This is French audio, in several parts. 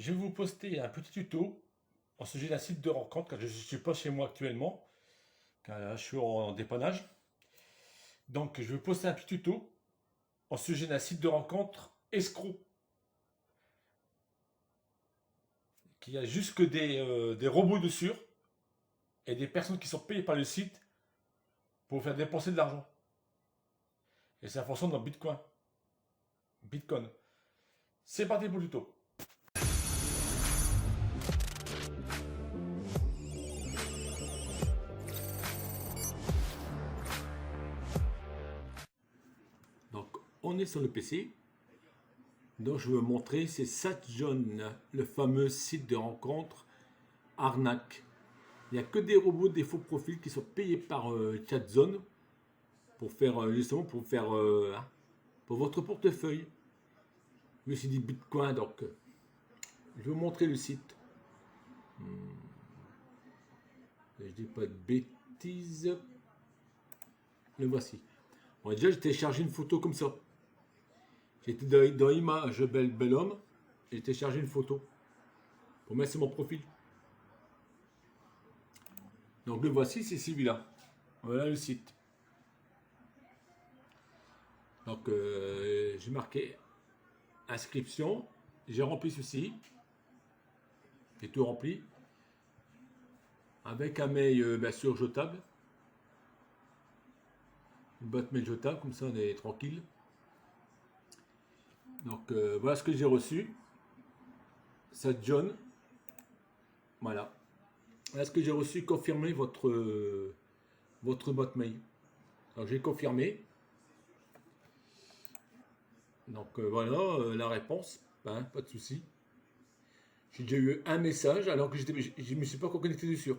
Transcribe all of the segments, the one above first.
Je vais vous poster un petit tuto en sujet d'un site de rencontre car je ne suis pas chez moi actuellement, car je suis en dépannage. Donc je vais poster un petit tuto en sujet d'un site de rencontre escroc qui a juste que des robots dessus et des personnes qui sont payées par le site pour vous faire dépenser de l'argent. Et ça fonctionne dans Bitcoin. Bitcoin. C'est parti pour le tuto. Donc on est sur le PC. Donc je vais vous montrer, c'est SatJohn, le fameux site de rencontre arnaque. Il n'y a que des robots, des faux profils qui sont payés par ChatZone pour faire justement pour votre portefeuille. Je me suis dit Bitcoin, donc je vais vous montrer le site. Je dis pas de bêtises. Le voici. Bon, déjà j'ai téléchargé une photo comme ça. J'étais dans Image bel homme. J'ai téléchargé une photo pour mettre sur mon profil. Donc le voici, c'est celui-là. Voilà le site. Donc j'ai marqué inscription. J'ai rempli ceci. J'ai tout rempli. Avec un mail bien sûr jetable. Une boîte mail jetable, comme ça on est tranquille. Donc voilà ce que j'ai reçu. Ça John. Voilà. Voilà ce que j'ai reçu. Confirmez votre boîte mail. Donc j'ai confirmé. Donc voilà la réponse. Ben, pas de souci. J'ai déjà eu un message alors que je ne me suis pas encore connecté dessus.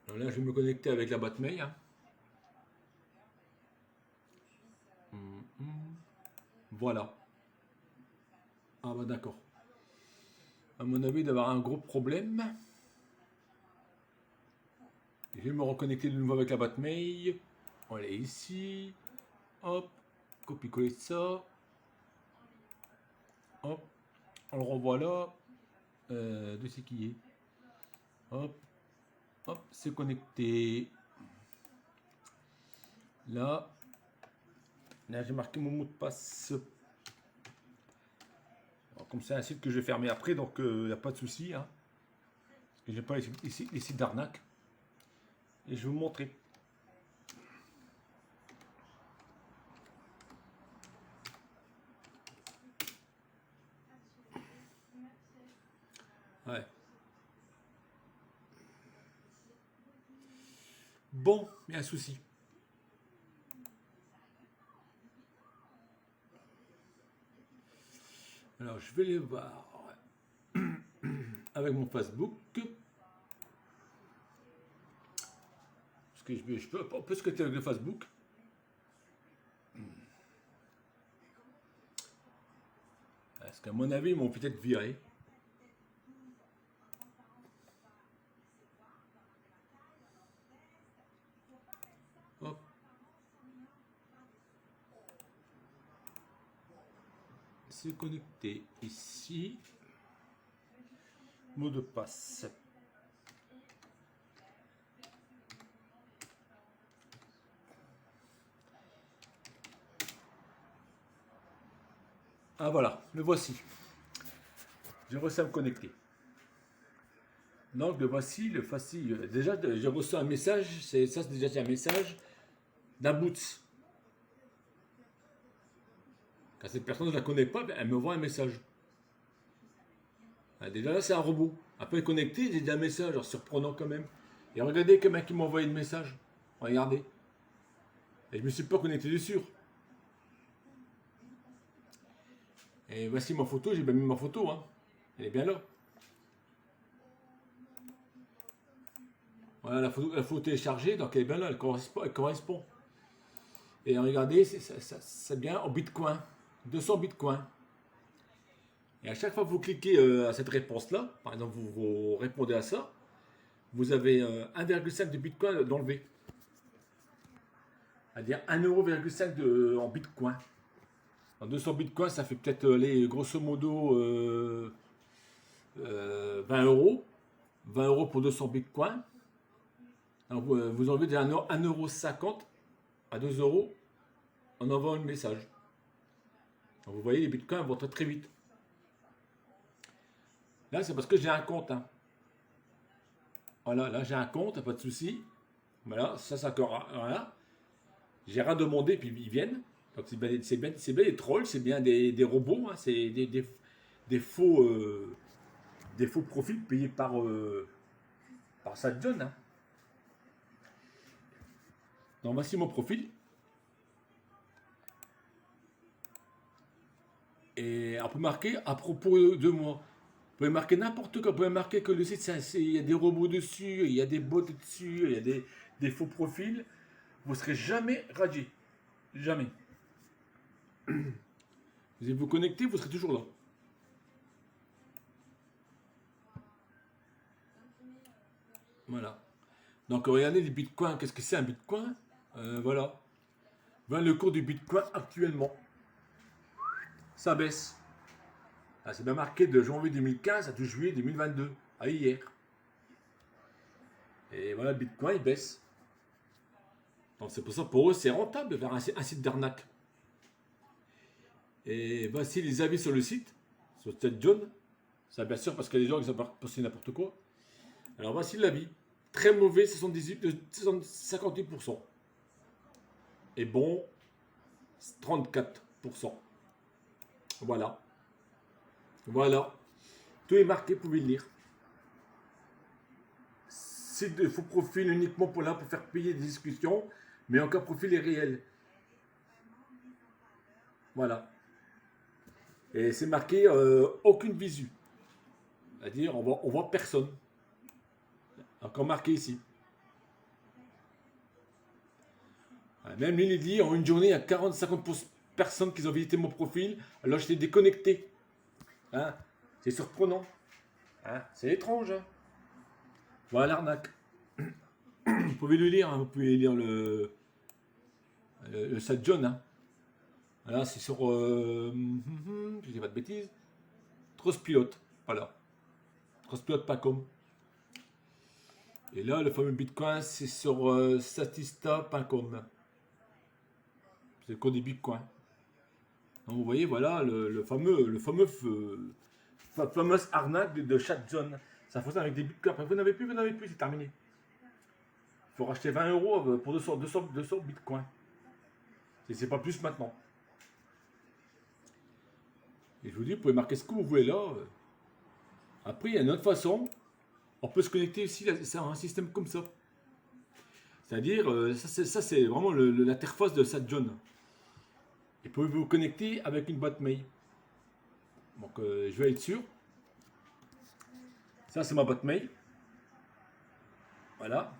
Alors là, je vais me connecter avec la boîte mail. Hein. Voilà. Ah bah d'accord. À mon avis, d'avoir un gros problème. Je vais me reconnecter de nouveau avec la boîte mail. On est ici. Hop. Copier-coller ça. Hop. On le renvoie là. De c'est qui est. Hop. Hop. C'est connecté. Là. Là, j'ai marqué mon mot de passe. Alors, comme c'est un site que je vais fermer après, donc il n'y a pas de souci. Hein, parce que j'ai pas ici les sites d'arnaque. Et je vais vous montrer. Ouais. Bon, il y a un souci. Alors, je vais les voir avec mon Facebook. Parce que on peut se connecter avec le Facebook. Parce qu'à mon avis, ils m'ont peut-être viré. Hop. Se connecter ici. Mot de passe. Ah voilà, le voici. J'ai réussi à me connecter. Donc le voici, le facile. Déjà, j'ai reçu un message, c'est déjà un message d'un Boots. Quand cette personne ne la connaît pas, elle me voit un message. Ah, déjà là, c'est un robot. Après connecté, j'ai déjà un message, alors surprenant quand même. Et regardez comment il m'a envoyé le message. Regardez. Et je me suis pas connecté dessus. Et voici ma photo, j'ai bien mis ma photo. Hein. Elle est bien là. Voilà la photo téléchargée, donc elle est bien là, elle correspond. Et regardez, c'est bien en bitcoin. 200 bitcoins. Et à chaque fois que vous cliquez à cette réponse-là, par exemple, vous répondez à ça, vous avez 1,5 de bitcoin d'enlevé. C'est-à-dire 1,5 € en bitcoin. En 200 bitcoins, ça fait peut-être, les grosso modo, 20 euros. 20 euros pour 200 bitcoins. Alors, vous enlevez déjà 1,50 € à 2 euros en envoyant le message. Donc, vous voyez, les bitcoins vont très très vite. Là, c'est parce que j'ai un compte, hein. Voilà, là, j'ai un compte, pas de souci. Voilà, ça encore. Voilà. J'ai rien demandé, puis ils viennent. Donc, c'est bien des trolls, c'est bien des robots, hein, c'est des faux, des faux profils payés par Sadjon, hein. Donc, voici mon profil. Et on peut marquer à propos de moi. Vous pouvez marquer n'importe quoi. Vous pouvez marquer que le site, il y a des robots dessus, il y a des bots dessus, il y a des faux profils. Vous ne serez jamais radié. Jamais. Vous allez vous connecter, vous serez toujours là. Voilà. Donc regardez les bitcoins. Qu'est-ce que c'est un bitcoin? Voilà. Voilà le cours du bitcoin actuellement. Ça baisse. Ah, c'est bien marqué de janvier 2015 à juillet 2022. À hier. Et voilà, le bitcoin il baisse. Donc c'est pour ça, pour eux, c'est rentable de faire un site d'arnaque. Et voici les avis sur le site, sur John. Ça, bien sûr, parce que les gens ils ont posté n'importe quoi. Alors voici l'avis. Très mauvais, 58%. Et bon, 34%. Voilà. Voilà. Tout est marqué, vous pouvez le lire. Site de faux profil uniquement pour faire payer des discussions, mais aucun profil est réel. Voilà. Et c'est marqué aucune visu. C'est-à-dire, on voit personne. Encore marqué ici. Même lui, il dit, en une journée, il y a 40-50 personnes qui ont visité mon profil, alors je l'ai déconnecté. Hein, c'est surprenant. Hein, c'est étrange. Hein. Voilà l'arnaque. Vous pouvez le lire, hein, vous pouvez lire le site John. Hein. Voilà, c'est sur, je dis pas de bêtises, Trustpilot. Voilà. Trustpilot.com. Et là, le fameux Bitcoin, c'est sur statista.com. C'est le code des Bitcoins. Donc vous voyez, voilà le fameuse arnaque de chaque zone. Ça fonctionne avec des bitcoins. Après, vous n'avez plus, c'est terminé. Il faut racheter 20 euros pour 200 bitcoins. C'est pas plus maintenant. Et je vous dis, vous pouvez marquer ce que vous voulez là. Après, il y a une autre façon. On peut se connecter aussi à un système comme ça. C'est-à-dire, ça c'est vraiment l'interface de Sadjon. Et vous pouvez vous connecter avec une boîte mail. Donc, je vais être sûr. Ça, c'est ma boîte mail. Voilà.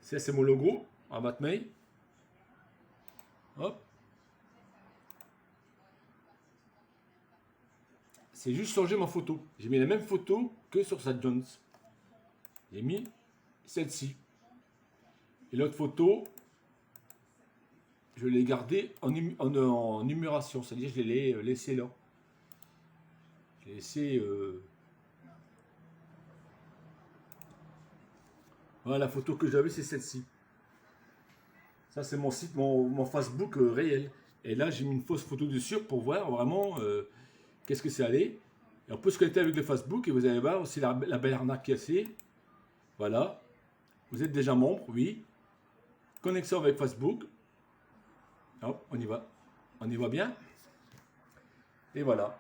Ça, c'est mon logo en boîte mail. Hop. C'est juste changer ma photo. J'ai mis la même photo que sur Sadjon. J'ai mis celle-ci. Et l'autre photo, je l'ai gardée en numération. C'est-à-dire que je l'ai laissée là. Je l'ai laissé. Voilà, la photo que j'avais, c'est celle-ci. Ça, c'est mon site, mon Facebook réel. Et là, j'ai mis une fausse photo dessus pour voir vraiment qu'est-ce que c'est allé. Et on peut se connecter avec le Facebook et vous allez voir aussi la belle arnaque qui est. Voilà. Vous êtes déjà membre, oui. Connexion avec Facebook. Hop, on y va. On y va bien. Et voilà.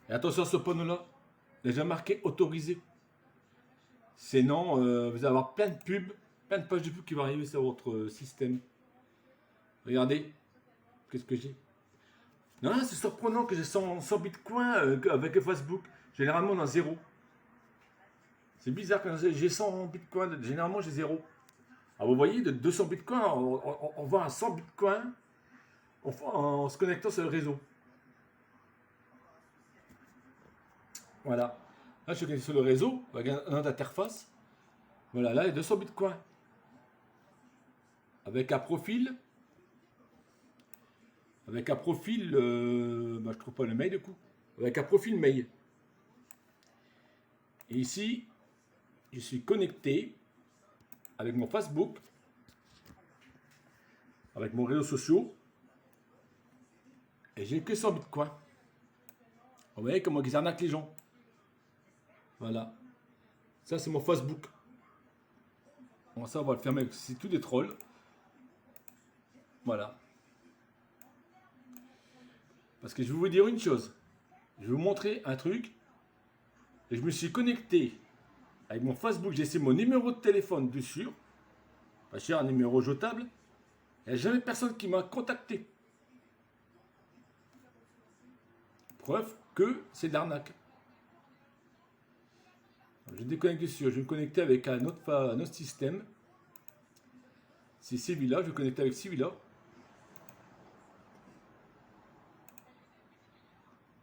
Et attention à ce panneau-là. Déjà marqué autorisé. Sinon, vous allez avoir plein de pubs, plein de pages de pubs qui vont arriver sur votre système. Regardez. Qu'est-ce que j'ai? Non, c'est surprenant que j'ai 100 bitcoins avec Facebook. Généralement, on a zéro. C'est bizarre que j'ai 100 bitcoins. Généralement, j'ai zéro. Alors, vous voyez, de 200 bitcoins, on va à 100 bitcoins en se connectant sur le réseau. Voilà. Là, je suis connecté sur le réseau avec une interface. Voilà, là, il y a 200 bitcoins. Avec un profil. avec un profil, je trouve pas le mail du coup, avec un profil mail. Et ici, je suis connecté avec mon Facebook, avec mon réseau social, et j'ai que 100 bitcoins. Vous voyez comment ils arnaquent les gens. Voilà. Ça, c'est mon Facebook. Bon, ça, on va le fermer, c'est tout des trolls. Voilà. Parce que je vais vous dire une chose. Je vais vous montrer un truc. Et je me suis connecté avec mon Facebook. J'ai laissé mon numéro de téléphone dessus. Pas cher, un numéro jetable. Il n'y a jamais personne qui m'a contacté. Preuve que c'est de l'arnaque. Je déconnecte dessus. Je vais me connecter avec un autre système. C'est celui-là. Je vais me connecter avec celui-là.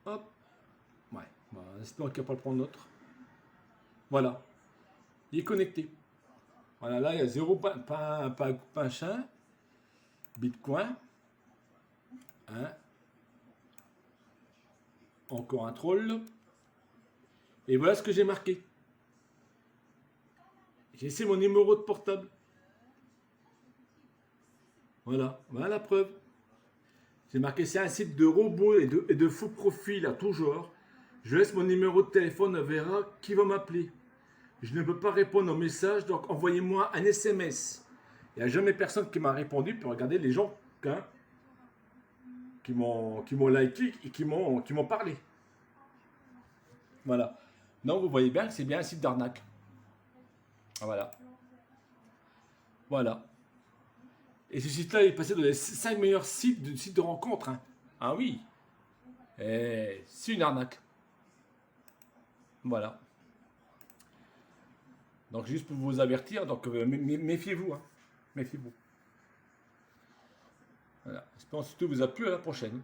Hop. Ouais. Bon, espérons qu'il n'y a pas le prendre l'autre. Voilà. Il est connecté. Voilà, là, il y a 0 pinching. Bitcoin. Hein. Encore un troll. Et voilà ce que j'ai marqué. J'ai laissé mon numéro de portable. Voilà, voilà la preuve. J'ai marqué c'est un site de robots et de faux profils à tout genre. Je laisse mon numéro de téléphone, on verra qui va m'appeler. Je ne peux pas répondre aux messages, donc envoyez-moi un SMS. Il n'y a jamais personne qui m'a répondu. Puis regardez les gens qui m'ont liké et qui m'ont parlé. Voilà. Donc vous voyez bien que c'est bien un site d'arnaque. Voilà. Voilà. Et ce site-là est passé dans les 5 meilleurs sites de rencontres. Hein. Ah oui. Et c'est une arnaque. Voilà. Donc juste pour vous avertir, donc méfiez-vous. Hein. Méfiez-vous. Voilà. J'espère que tout vous a plu. À la prochaine.